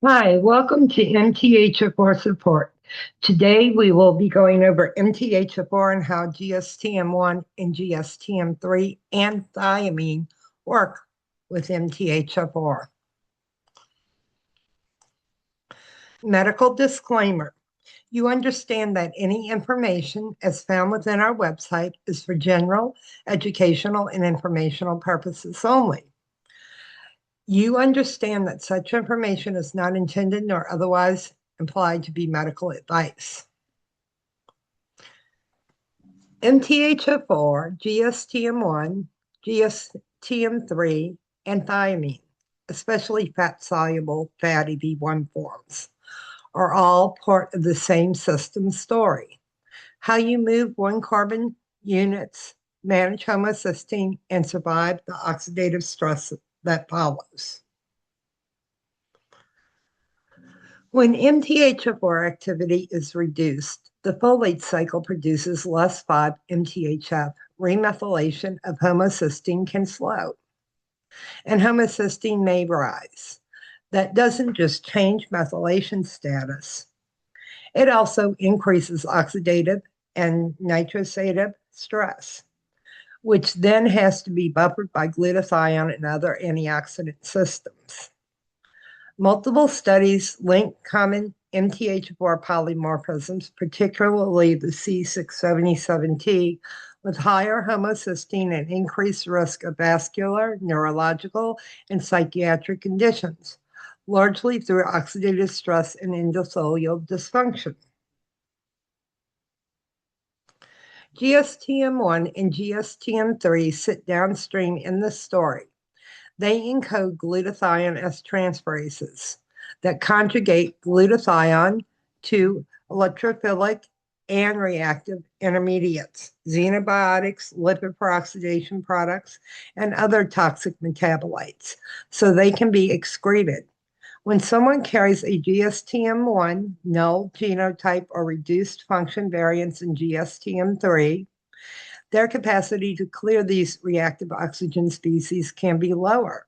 Hi, welcome to MTHFR support. Today we will be going over MTHFR and how GSTM1 and GSTM3 and thiamine work with MTHFR. Medical disclaimer. You understand that any information as found within our website is for general, educational, and informational purposes only. You understand that such information is not intended nor otherwise implied to be medical advice. MTHFR, GSTM1, GSTM3, and thiamine, especially fat-soluble fatty B1 forms, are all part of the same system story. How you move one carbon units, manage homocysteine, and survive the oxidative stress that follows. When MTHFR activity is reduced, the folate cycle produces less 5-MTHF. Remethylation of homocysteine can slow, and homocysteine may rise. That doesn't just change methylation status, it also increases oxidative and nitrosative stress, which then has to be buffered by glutathione and other antioxidant systems. Multiple studies link common MTHFR polymorphisms, particularly the C677T, with higher homocysteine and increased risk of vascular, neurological, and psychiatric conditions, largely through oxidative stress and endothelial dysfunction. GSTM1 and GSTM3 sit downstream in the story. They encode glutathione as transferases that conjugate glutathione to electrophilic and reactive intermediates, xenobiotics, lipid peroxidation products, and other toxic metabolites, so they can be excreted. When someone carries a GSTM1 null genotype or reduced function variants in GSTM3, their capacity to clear these reactive oxygen species can be lower.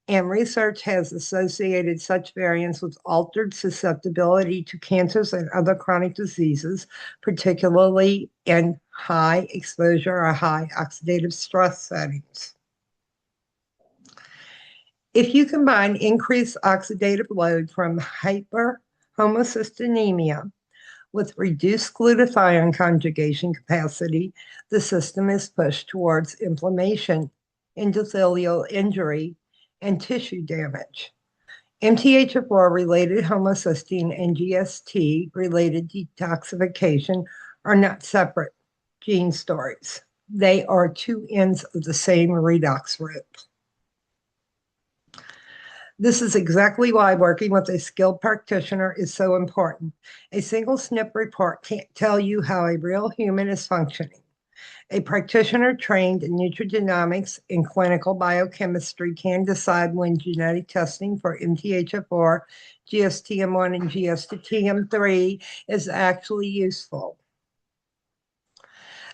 And research has associated such variants with altered susceptibility to cancers and other chronic diseases, particularly in high exposure or high oxidative stress settings. If you combine increased oxidative load from hyperhomocysteinemia with reduced glutathione conjugation capacity, the system is pushed towards inflammation, endothelial injury, and tissue damage. MTHFR-related homocysteine and GST-related detoxification are not separate gene stories. They are two ends of the same redox rope. This is exactly why working with a skilled practitioner is so important. A single SNP report can't tell you how a real human is functioning. A practitioner trained in nutrigenomics and clinical biochemistry can decide when genetic testing for MTHFR, GSTM1, and GSTM3 is actually useful.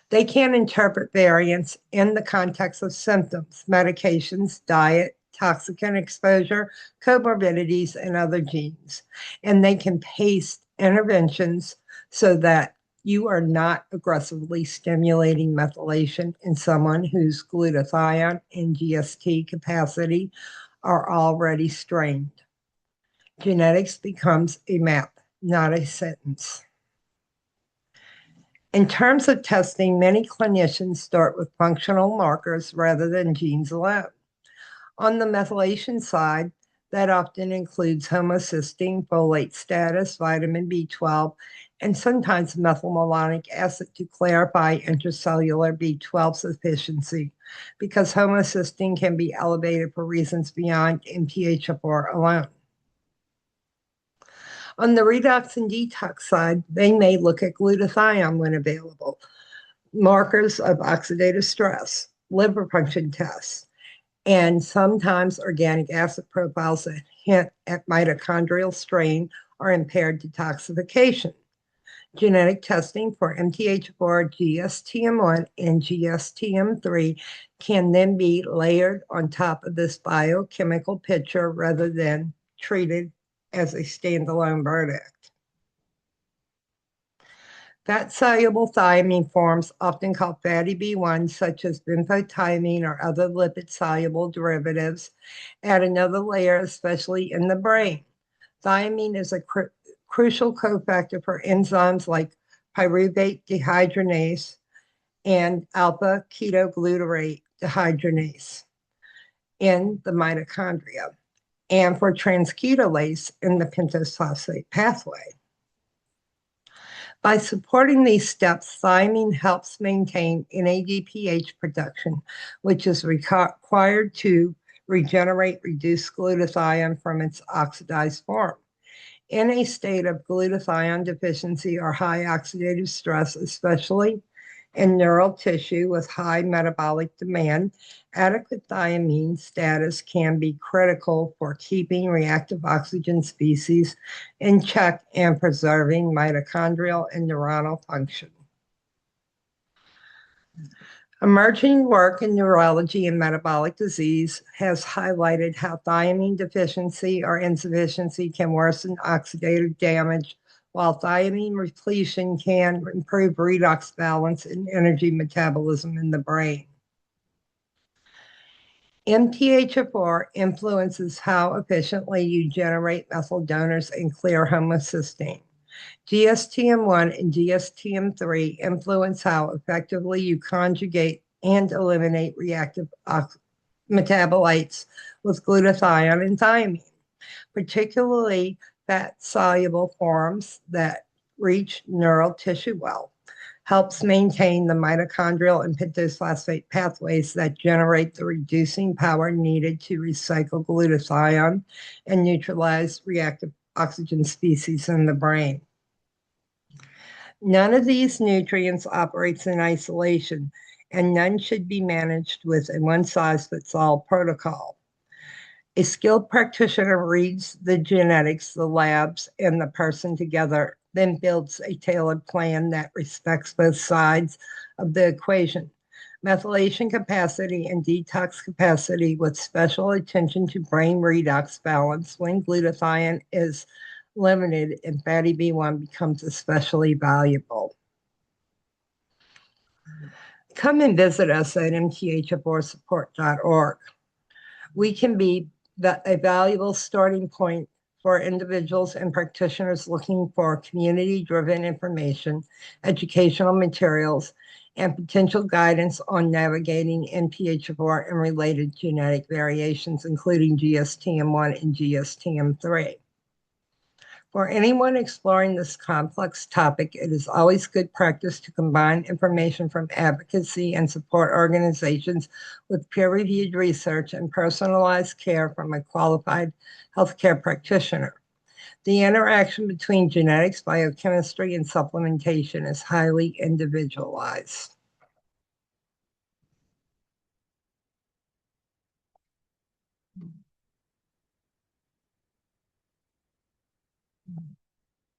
They can interpret variants in the context of symptoms, medications, diet, toxicant exposure, comorbidities, and other genes. And they can pace interventions so that you are not aggressively stimulating methylation in someone whose glutathione and GST capacity are already strained. Genetics becomes a map, not a sentence. In terms of testing, many clinicians start with functional markers rather than genes alone. On the methylation side, that often includes homocysteine, folate status, vitamin B12, and sometimes methylmalonic acid to clarify intracellular B12 sufficiency, because homocysteine can be elevated for reasons beyond MTHFR alone. On the redox and detox side, they may look at glutathione when available, markers of oxidative stress, liver function tests, and sometimes organic acid profiles that hint at mitochondrial strain or impaired detoxification. Genetic testing for MTHFR, GSTM1, and GSTM3 can then be layered on top of this biochemical picture rather than treated as a standalone product. Fat-soluble thiamine forms, often called fatty B1, such as benfotiamine or other lipid-soluble derivatives, add another layer, especially in the brain. Thiamine is a crucial cofactor for enzymes like pyruvate dehydrogenase and alpha ketoglutarate dehydrogenase in the mitochondria, and for transketolase in the pentose phosphate pathway. By supporting these steps, thiamine helps maintain NADPH production, which is required to regenerate reduced glutathione from its oxidized form. In a state of glutathione deficiency or high oxidative stress, especially in neural tissue with high metabolic demand, adequate thiamine status can be critical for keeping reactive oxygen species in check and preserving mitochondrial and neuronal function. Emerging work in neurology and metabolic disease has highlighted how thiamine deficiency or insufficiency can worsen oxidative damage, while thiamine repletion can improve redox balance and energy metabolism in the brain. MTHFR influences how efficiently you generate methyl donors and clear homocysteine. GSTM1 and GSTM3 influence how effectively you conjugate and eliminate reactive metabolites with glutathione and thiamine, particularly fat-soluble forms that reach neural tissue well. Helps maintain the mitochondrial and pentose phosphate pathways that generate the reducing power needed to recycle glutathione and neutralize reactive oxygen species in the brain. None of these nutrients operates in isolation, and none should be managed with a one-size-fits-all protocol. A skilled practitioner reads the genetics, the labs, and the person together, then builds a tailored plan that respects both sides of the equation: methylation capacity and detox capacity, with special attention to brain redox balance when glutathione is limited and fatty B1 becomes especially valuable. Come and visit us at mthfrsupport.org. We can be a valuable starting point for individuals and practitioners looking for community-driven information, educational materials, and potential guidance on navigating MTHFR and related genetic variations, including GSTM1 and GSTM3. For anyone exploring this complex topic, it is always good practice to combine information from advocacy and support organizations with peer-reviewed research and personalized care from a qualified healthcare practitioner. The interaction between genetics, biochemistry, and supplementation is highly individualized.